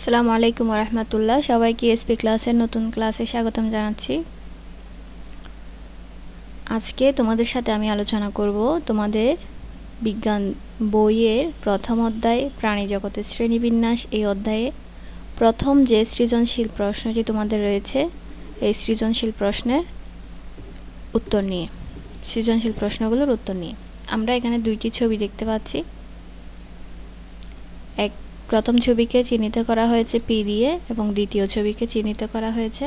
আসসালামু আলাইকুম ওয়া রাহমাতুল্লাহ। সবাইকে এসপি ক্লাসের নতুন ক্লাসে স্বাগতম জানাচ্ছি। আজকে তোমাদের সাথে আমি আলোচনা করব তোমাদের বিজ্ঞান বইয়ের প্রথম অধ্যায় প্রাণী জগতের শ্রেণীবিন্যাস। এই অধ্যায়ে প্রথম যে সৃজনশীল প্রশ্নটি তোমাদের রয়েছে, এই সৃজনশীল প্রশ্নের উত্তর নিয়ে, সৃজনশীল প্রশ্নগুলোর উত্তর নিয়ে আমরা এখানে দুইটি ছবি দেখতে পাচ্ছি। প্রথম ছবিকে চিহ্নিত করা হয়েছে পি দিয়ে এবং দ্বিতীয় ছবিকে চিহ্নিত করা হয়েছে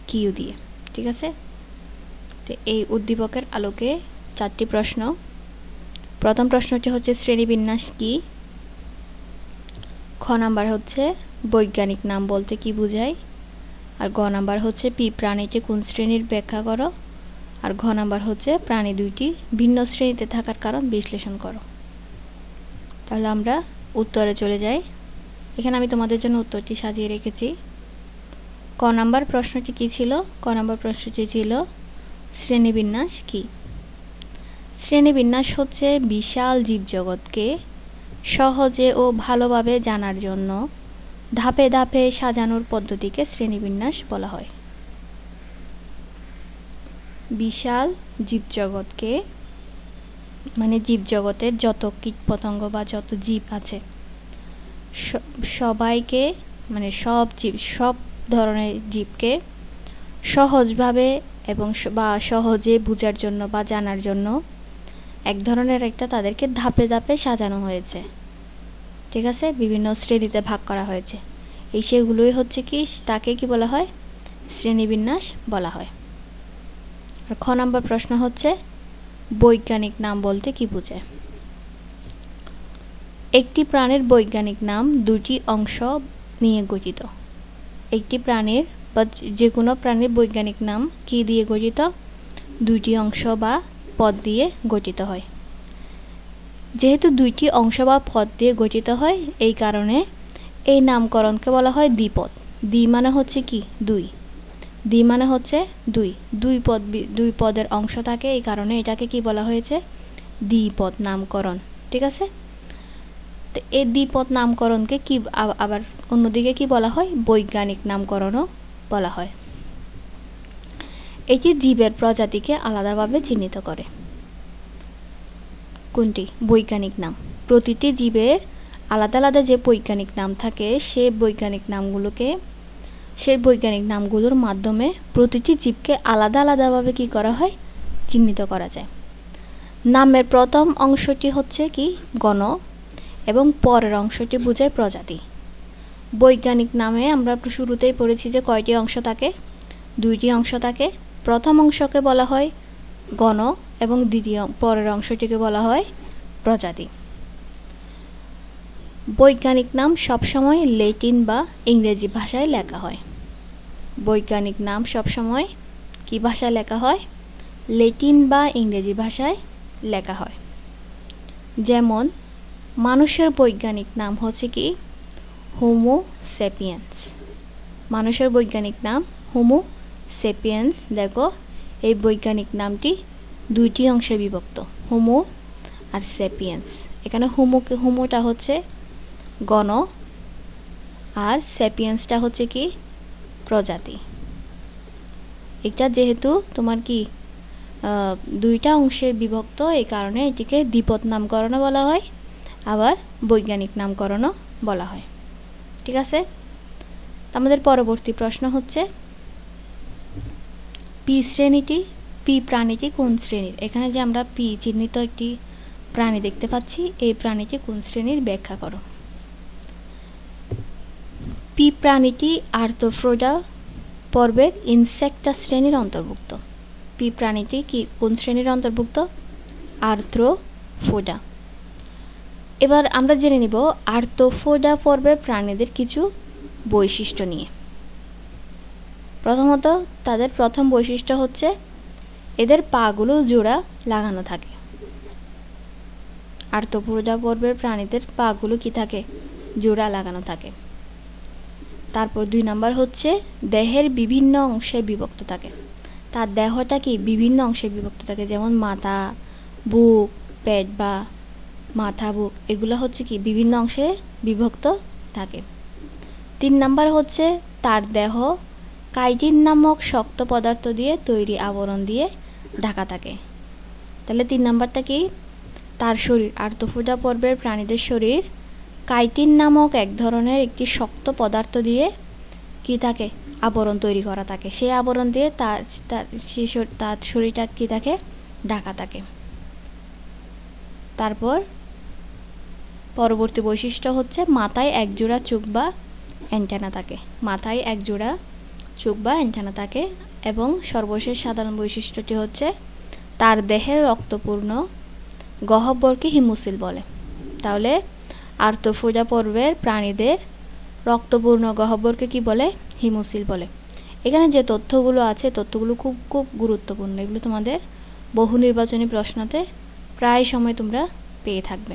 কিউ দিয়ে। ঠিক আছে, তো এই উদ্দীপকের আলোকে চারটি প্রশ্ন। প্রথম প্রশ্নটি হচ্ছে শ্রেণীবিন্যাস কি। খ নাম্বার হচ্ছে বৈজ্ঞানিক নাম বলতে কি বোঝায়। আর গ নাম্বার হচ্ছে পি প্রাণীটি কোন শ্রেণীর ব্যাখ্যা করো। আর ঘ নাম্বার হচ্ছে প্রাণী দুইটি ভিন্ন শ্রেণীতে থাকার কারণ বিশ্লেষণ করো। তাহলে আমরা উত্তরে চলে যাই। এখানে আমি তোমাদের জন্য উত্তরটি সাজিয়ে রেখেছি। ক নাম্বার প্রশ্নটি কি ছিল? ক নাম্বার প্রশ্নটি ছিল শ্রেণীবিন্যাস কি। শ্রেণীবিন্যাস হচ্ছে বিশাল জীবজগৎকে সহজে ও ভালোভাবে জানার জন্য ধাপে ধাপে সাজানোর পদ্ধতিকে শ্রেণীবিন্যাস বলা হয়। বিশাল জীবজগৎকে মানে জীবজগতের যত কীটপতঙ্গ বা যত জীব আছে সবাইকে মানে সব ধরনের জীবকে সহজভাবে এবং বা সহজে বোঝার জন্য বা জানার জন্য এক ধরনের একটা তাদেরকে ধাপে ধাপে সাজানো হয়েছে। ঠিক আছে, বিভিন্ন শ্রেণীতে ভাগ করা হয়েছে। এই সেগুলোই হচ্ছে কি, তাকে কি বলা হয়? শ্রেণীবিন্যাস বলা হয়। আর খ নম্বর প্রশ্ন হচ্ছে বৈজ্ঞানিক নাম বলতে কি বোঝায়। একটি প্রাণীর বৈজ্ঞানিক নাম দুটি অংশ নিয়ে গঠিত। একটি প্রাণীর বা যে কোনো প্রাণীর বৈজ্ঞানিক নাম কি দিয়ে গঠিত? দুইটি অংশ বা পদ দিয়ে গঠিত হয়। যেহেতু দুইটি অংশ বা পদ দিয়ে গঠিত হয়, এই কারণে এই নামকরণকে বলা হয় দ্বিপদ। দ্বি মানে হচ্ছে কি? দুই। দ্বি মানে হচ্ছে দুই। দুই পদের অংশ থাকে, এই কারণে এটাকে কি বলা হয়েছে? দ্বিপদ নামকরণ। ঠিক আছে, তো এই দ্বিপদ নামকরণকে কি আবার অন্যদিকে কি বলা হয়? বৈজ্ঞানিক নামকরণও বলা হয়। এটি জীবের প্রজাতিকে আলাদাভাবে চিহ্নিত করে। কোনটি? বৈজ্ঞানিক নাম। প্রতিটি জীবের আলাদা আলাদা যে বৈজ্ঞানিক নাম থাকে, সেই বৈজ্ঞানিক নামগুলোর মাধ্যমে প্রতিটি জীবকে আলাদা আলাদাভাবে কি করা হয়? চিহ্নিত করা যায়। নামের প্রথম অংশটি হচ্ছে কি? গণ, এবং পরের অংশটি বোঝায় প্রজাতি। বৈজ্ঞানিক নামে আমরা শুরুতেই পড়েছি যে কয়টি অংশ থাকে? দুইটি অংশ থাকে। প্রথম অংশকে বলা হয় গণ এবং পরের অংশটিকে বলা হয় প্রজাতি। বৈজ্ঞানিক নাম সবসময় ল্যাটিন বা ইংরেজি ভাষায় লেখা হয়। বৈজ্ঞানিক নাম সবসময় কি ভাষায় লেখা হয়? ল্যাটিন বা ইংরেজি ভাষায় লেখা হয়। যেমন মানুষের বৈজ্ঞানিক নাম হচ্ছে কি? Homo sapiens. মানুষের বৈজ্ঞানিক নাম হোমো সেপিয়েন্স। দেখো, এই বৈজ্ঞানিক নামটি দুইটি অংশে বিভক্ত, হোমো আর সেপিয়েন্স। এখানে হোমোটা হচ্ছে গণ আর সেপিয়েন্সটা হচ্ছে কি? প্রজাতি। এটা যেহেতু তোমার কি দুইটা অংশে বিভক্ত, এই কারণে এটিকে দ্বিপদ নামকরণও বলা হয়, আবার বৈজ্ঞানিক নামকরণও বলা হয়। ঠিক আছে, আমাদের পরবর্তী প্রশ্ন হচ্ছে পি প্রাণীটি কোন শ্রেণীর। এখানে যে আমরা পি চিহ্নিত একটি প্রাণী দেখতে পাচ্ছি, এই প্রাণীটি কোন শ্রেণীর ব্যাখ্যা করো। পি প্রাণীটি আর্থ্রোপোডা পর্বের ইনসেক্টা শ্রেণীর অন্তর্ভুক্ত। পি প্রাণীটি কি কোন শ্রেণীর অন্তর্ভুক্ত? আর্থ্রোপোডা। এবার আমরা জেনে নিব আর্থ্রোপোডা পর্বের প্রাণীদের কিছু বৈশিষ্ট্য নিয়ে। প্রথমত, তাদের প্রথম বৈশিষ্ট্য হচ্ছে এদের পাগুলো জোড়া লাগানো থাকে। আর্থ্রোপোডা পর্বের প্রাণীদের পাগুলো কি থাকে? জোড়া লাগানো থাকে। তারপর 2 নাম্বার হচ্ছে দেহের বিভিন্ন অংশে বিভক্ত থাকে। তার দেহটা কি বিভিন্ন অংশে বিভক্ত থাকে, যেমন মাথা, বুক, পেট বা মাথা, বুক, এগুলো হচ্ছে কি বিভিন্ন অংশে বিভক্ত থাকে। 3 নাম্বার হচ্ছে তার দেহ কাইটিন নামক শক্ত পদার্থ দিয়ে তৈরি আবরণ দিয়ে ঢাকা থাকে। তাহলে 3 নাম্বারটা কি? তার শরীর, আর্থ্রোপোডা পর্বের প্রাণীদের শরীর কাইটিন নামক এক ধরনের একটি শক্ত পদার্থ দিয়ে কি থাকে? আবরণ তৈরি করা থাকে। সেই আবরণ দিয়ে তার শরীরটা কি থাকে? ঢাকা থাকে। তারপর পরবর্তী বৈশিষ্ট্য হচ্ছে মাথায় একজোড়া চোখ বা অ্যান্টেনা থাকে। মাথায় একজোড়া চোখ বা অ্যান্টেনা থাকে। এবং সর্বশেষ সাধারণ বৈশিষ্ট্যটি হচ্ছে তার দেহের রক্তপূর্ণ গহ্বরকে হিমোসিল বলে। তাহলে আর্থ্রোপোডা পর্বের প্রাণীদের রক্তপূর্ণ গহ্বরকে কি বলে? হিমোসিল বলে। এখানে যে তথ্যগুলো আছে তথ্যগুলো খুব খুব গুরুত্বপূর্ণ। এগুলো তোমাদের বহু নির্বাচনী প্রশ্নতে প্রায় সময় তোমরা পেয়ে থাকবে।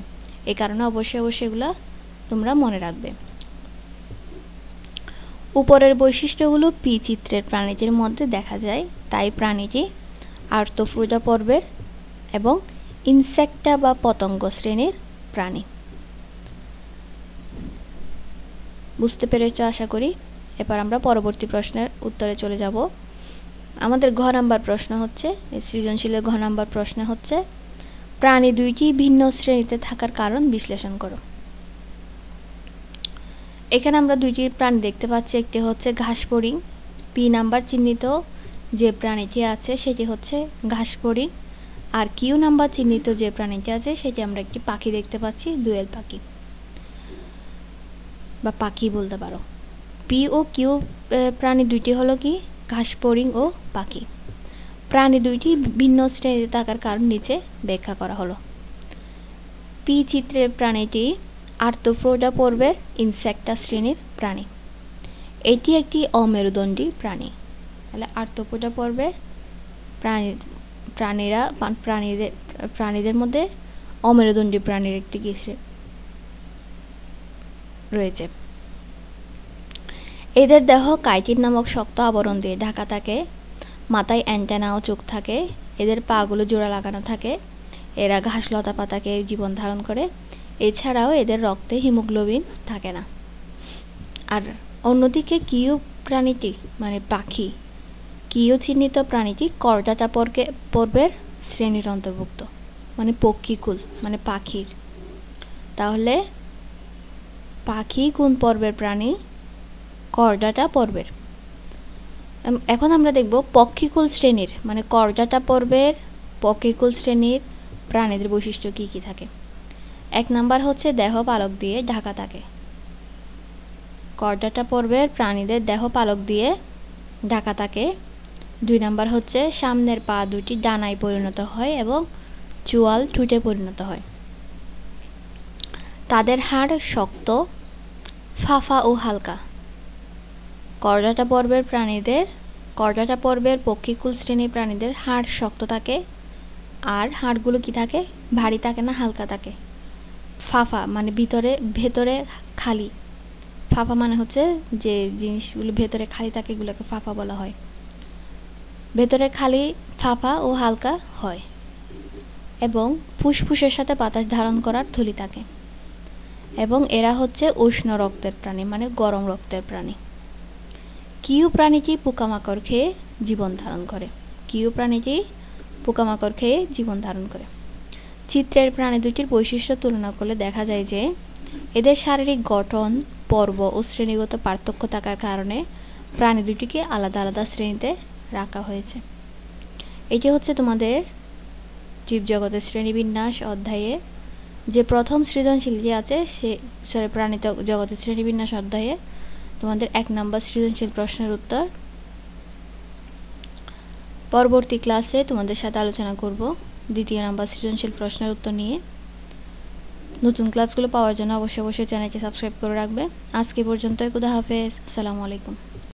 এই কারণে অবশ্যই এগুলো তোমরা মনে রাখবে। উপরের বৈশিষ্ট্যগুলো পি চিত্রের প্রাণীদের মধ্যে দেখা যায়, তাই প্রাণীটি আর্থ্রোপোডা পর্বের এবং ইনসেক্টা বা পতঙ্গ শ্রেণীর প্রাণী। বুঝতে পেরেছো আশা করি। এবার আমরা পরবর্তী প্রশ্নের উত্তরে চলে যাব। আমাদের ঘ নাম্বার প্রশ্ন হচ্ছে, সৃজনশীলের ঘ নাম্বার প্রশ্ন হচ্ছে প্রাণী দুইটি ভিন্ন শ্রেণীতে থাকার কারণ বিশ্লেষণ করো। এখানে আমরা দুইটি প্রাণী দেখতে পাচ্ছি। একটি হচ্ছে ঘাসফড়িং। পি নাম্বার চিহ্নিত যে প্রাণীটি আছে সেটি হচ্ছে ঘাসফড়িং। আর কিউ নাম্বার চিহ্নিত যে প্রাণীটি আছে সেটি আমরা একটি পাখি দেখতে পাচ্ছি, দোয়েল পাখি বা পাখি বলতে পারো। পি ও কিউ প্রাণী দুইটি হলো কি? ঘাসফড়িং ও পাখি। প্রাণী দুইটি ভিন্ন শ্রেণীতে থাকার কারণ নিচে ব্যাখ্যা করা হলো। পি চিত্রের প্রাণীটি আর্থ্রোপোডা পর্বের ইনসেক্টা শ্রেণীর প্রাণী। এটি একটি অমেরুদণ্ডী প্রাণী। তাহলে আর্থ্রোপোডা পর্বের প্রাণীদের মধ্যে অমেরুদণ্ডী প্রাণীর একটি রয়েছে। এদের দেহ কাইটিন নামক শক্ত আবরণ দিয়ে ঢাকা থাকে। মাথায় অ্যান্টেনা ও চোখ থাকে। এদের পাগুলো জোড়া লাগানো থাকে। এরা ঘাস লতা পাতাকে জীবন ধারণ করে। এছাড়াও এদের রক্তে হিমোগ্লোবিন থাকে না। আর অন্যদিকে কিউ প্রাণীটি মানে পাখি, কিউ চিহ্নিত প্রাণীটি কর্ডাটা পর্বের শ্রেণীর অন্তর্ভুক্ত, মানে পক্ষীকুল মানে পাখির। তাহলে পাখি কোন পর্বের প্রাণী? কর্ডাটা পর্বের। এখন আমরা দেখব পক্ষীকুল শ্রেণীর মানে কর্ডাটা পর্বের পক্ষীকুল শ্রেণীর প্রাণীদের বৈশিষ্ট্য কি কি থাকে। 1 নাম্বার হচ্ছে দেহ পালক দিয়ে ঢাকা থাকে। কর্ডাটা পর্বের প্রাণীদের দেহ পালক দিয়ে ঢাকা থাকে। 2 নাম্বার হচ্ছে সামনের পা দুটি ডানায় পরিণত হয় এবং চোয়াল ঠোঁটে পরিণত হয়। তাদের হাড় শক্ত, ফাফা ও হালকা। কর্ডাটা পর্বের পক্ষীকুল শ্রেণীর প্রাণীদের হাড় শক্ত থাকে। আর হাড়গুলো কি থাকে? ভারী থাকে না, হালকা থাকে। ফাফা মানে ভেতরে খালি। ফাফা মানে হচ্ছে যে জিনিসগুলো ভেতরে খালি থাকে এগুলোকে ফাফা বলা হয়। ভেতরে খালি, ফাফা ও হালকা হয়। এবং ফুসফুসের সাথে বাতাস ধারণ করার থলি থাকে। এবং এরা হচ্ছে উষ্ণ রক্তের প্রাণী মানে গরম রক্তের প্রাণী। কিউ প্রাণীটি পোকামাকড় খেয়ে জীবন ধারণ করে। চিত্রের প্রাণী দুটির বৈশিষ্ট্য তুলনা করলে দেখা যায় যে এদের শারীরিক গঠন, পর্ব ও শ্রেণীগত পার্থক্য থাকার কারণে প্রাণী দুটিকে আলাদা আলাদা শ্রেণীতে রাখা হয়েছে। এটি হচ্ছে তোমাদের জীবজগতের শ্রেণীবিন্যাস অধ্যায়ে যে প্রথম সৃজনশীলটি আছে প্রাণী জগতের শ্রেণীবিন্যাস অধ্যায়ে তোমাদের 1 নম্বর সৃজনশীল প্রশ্নের উত্তর। পরবর্তী ক্লাসে তোমাদের সাথে আলোচনা করব 2য় নম্বর সৃজনশীল প্রশ্নের উত্তর নিয়ে। নতুন ক্লাসগুলো পাওয়ার জন্য অবশ্যই চ্যানেলটি সাবস্ক্রাইব করে রাখবে। আজকে পর্যন্তই। খুদা হাফেজ। আসসালামু আলাইকুম।